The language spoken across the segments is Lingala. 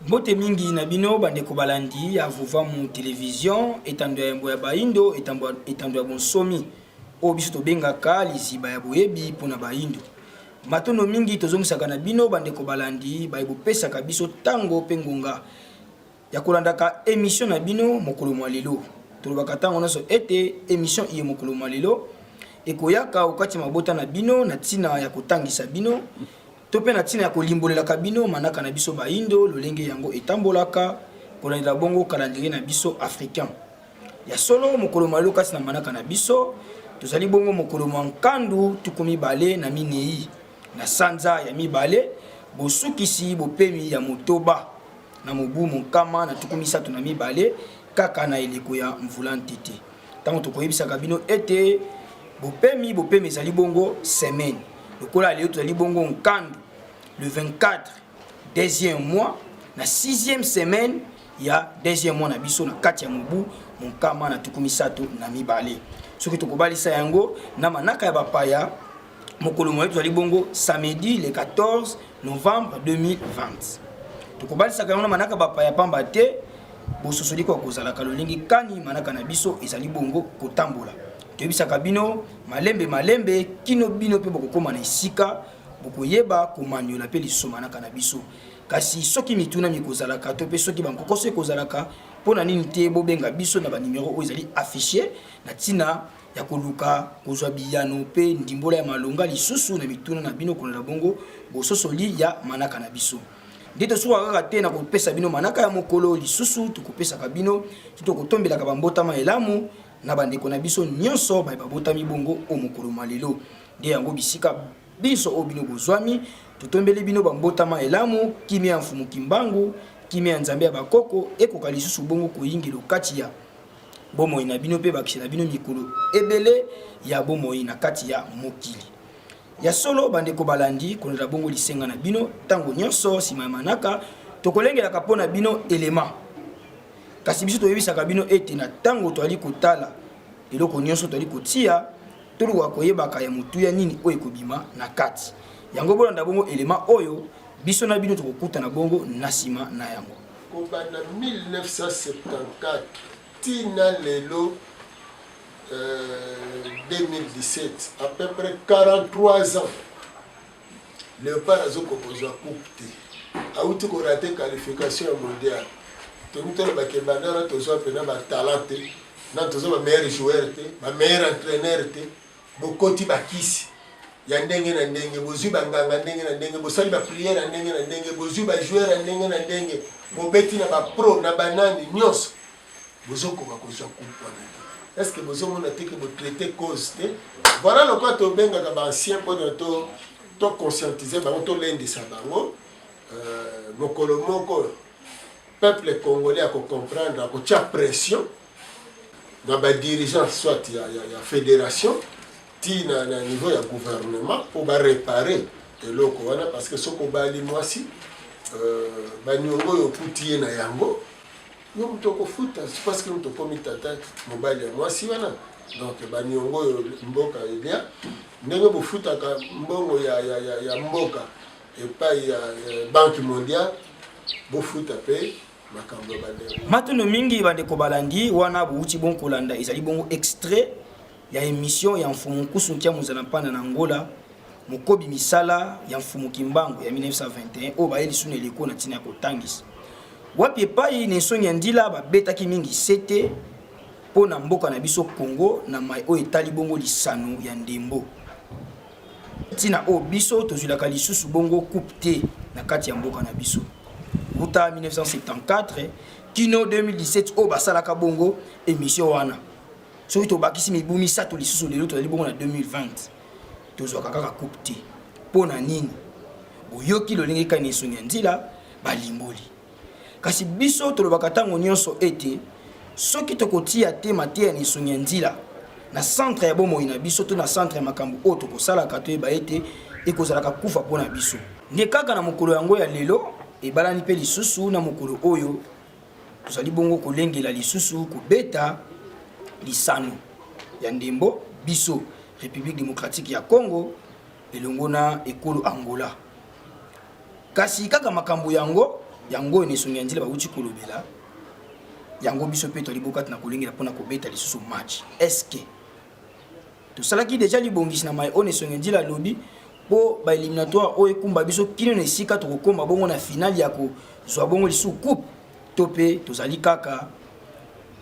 Mbote mingi na bino bandeko balandi ya vuva mu télévision etando ya mbo ya baindo etando ya bonsomi o biso to bengaka liziba ya boyebi pona baindo matono mingi tozongisaka na bino bandeko balandi baibo pesaka biso tango pengunga ya kolandaka émission na bino mokolo mwa lelo tolobaka tango naso ete émission iye mokolo mwa lelo ekoyaka okati mabota na bino na tina ya kotangisa bino to pe na tina ya kolimbolelaka bino manaka na biso baindo lolenge yango etambolaka kolandela bongo calendrier na biso africain ya solo mokolo mwa lelo kati na manaka na biso tozali bongo mokolo mwa nkandu tukumi bale na minei na sanza ya mibale bosukisi bopemi ya motoba na mobu monkama na tukumi sato na mibale kaka na eleko ya mvula ntete tango tokoyebisaka bino ete bopemi ezali bongo semaine lokola lelo tozali bongo nkandu le 24 deuxième mois na 6e semaine ya deuxième mois na biso na kati ya mobu monkama na tukumi sato na mibale soki tokobalisa yango na manaka ya bapaya mokolo mwa tozali bongo samedi le 14 novembre 2020 tokobalisaka yango na manaka bapaya pamba te bososoli kwa kozalaka lolingi kani manaka na biso ezali bongo kotambola toyebisaka bino malembe kino bino pe bokokoma na esika bokoyeba komaniola pe lisusu manaka na biso kasi soki mituna mikozalaka to pe soki bankokoso ekozalaka mpona nini te bobenga biso na banimero oyo ezali affiché na ntina ya koluka kozwa biyano pe ndimbola ya malonga lisusu na mituna na bino kolela bongo bososoli ya manaka na biso nde tosuka kaka te na kopesa bino manaka ya mokolo lisusu tokopesaka bino tokotombelaka bambotama elamu na bandeko na biso nyonso babotami bongo o mokolo mwa lelo nde yango bisika biso o bino bozwami totombeli bino bambotama elamu kimia ya mfumu kimbangu kimia ya nzambe ya bakoko ekoka lisusu bongo koyingelo kati ya bomoi na bino pe bakisi na bino mikolo ebele ya bomoi na kati ya mokili ya solo bandeko balandi kolela bongo lisenga na bino tango nyonso sima ya manaka tokolengelaka mpona bino elema kasi biso toyebisaka bino ete na tango toali kotala eloko nyonso toali kotia toluka koyebaka ya motuya nini oyo ekobima na kati yango bolanda bongo elema oyo biso na bino tokokuta na bongo na nsima na yango kobanda 1974 tina lelo 2017 à peu près 43 ans Léopard a proposé à coupe a outi ko raté qualification mondiale tonu tele bakebanda na tozo pena ba talent na tozo ba meilleur joueur te ba meilleur entraîneur te bokoti bakisi ya ndenge na ndenge bozwi banganga ndenge na ndenge bosali ba prière ndenge na ndenge bozwi ba joueur ndenge na ndenge bobeti na ba pro na banani nyonso bozoko bakozwa coupe. Est-ce que vous avez traité cause? Voilà le quoi tu benga ka ancien pour to conscientiser ba to lendi sa bango mokolo moko peuple congolais a comprendre a ko tia pression dans ba dirigeants soit ya fédération ti na niveau ya gouvernement pour ba réparer eloko wana parce que soko bali mwasi ba nyongo yo putie na yango nous sommes foot, c'est parce que nous sommes commis tata mobile moi si voilà donc baniongo mboka elia ndenge bo foot aka mbongo ya mboka et pas ya banque mondiale bo foot apé makambo bande matono mingi bandeko balandi wana buuti bon kolanda ezali bongo extrait ya émission ya mfumu kusuntia muzana panda na Angola mokobi misala ya mfumu kimbangu ya 1921 o ba elisune leko na tina kotangisa wapi epai nesongi ya ndila babetaki mingi sete mpo na mboka na biso Congo na mai oyo etali bongo lisano ya ndembo ntina oyo biso tozwilaka lisusu bongo coupe te na kati ya mboka na biso wuta 1974 kino 2017 oyo basalaka bongo émission wana soki tobakisi mibu misato lisusu lelo tozali bongo na 2020 tozwaka kaka coupe te mpo na nini boyoki lolenge kani nesongi ya ndila balimboli kasi biso tolobaka tango nyonso ete soki tokotia te mateya ni songi ndila na centre ya bomoi na biso to na centre ya makambo oyo tokosalaka toyeba ete ekozalaka kufa mpona biso nde kaka na mokolo yango ya lelo ebalani mpe lisusu na mokolo oyo tozali bongo kolengela lisusu kobeta lisano ya ndembo biso République démocratique ya Congo elongo na ekolo Angola. Kasi kaka makambo yango ene songi nzela ba uti kolobela yango biso pe to libokati na kolingela pona ko beta lisusu match. Est-ce que to salaki déjà libongisi na mai one songi nzela lobi po ba éliminatoire o ekumba biso kino na sika to kokoma bongo na finale ya ko zwa bongo lisusu coupe to pe to zali kaka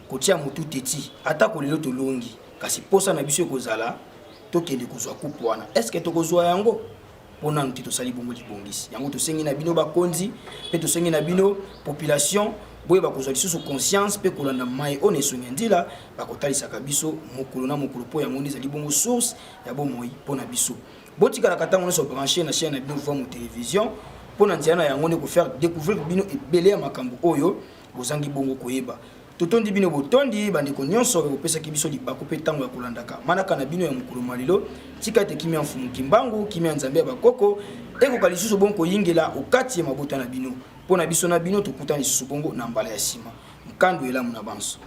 kotia mutu teti ata ko lelo to longi kasi posa na biso ekozala to kende kozwa coupe wana. Est-ce que to kozwa yango pona nti to sali bongo libongisi yango to sengi na bino ba konzi pe to sengi na bino population boye ba kozwa lisusu conscience pe kolanda mai one songi ndila ba kotalisaka biso mokolo na mokolo po yango ndi zali bongo source ya bomoi pona biso. Botika la katanga on se brancher na chaîne na bino télévision pona ntiana yango ne ko faire découvrir bino ebele ya makambo oyo bozangi bongo koyeba. Totondi bino botondi bandeko nyonso ko pesa ki biso libako pe tango ya kolandaka manaka na bino ya mokolo malilo tika te kimi mfumu kimbangu kimi nzambe ba koko eko kalisusu bongo yingela okati ya mabota na bino pona biso na bino tokutani lisusu bongo na mbala ya sima mkando elamu na banso.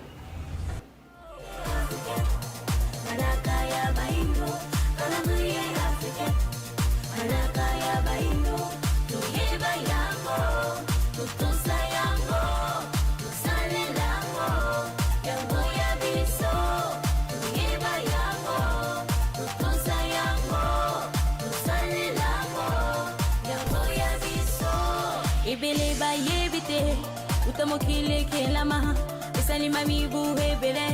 Ibele ba yebite utamokile kelama esalima mibu hebele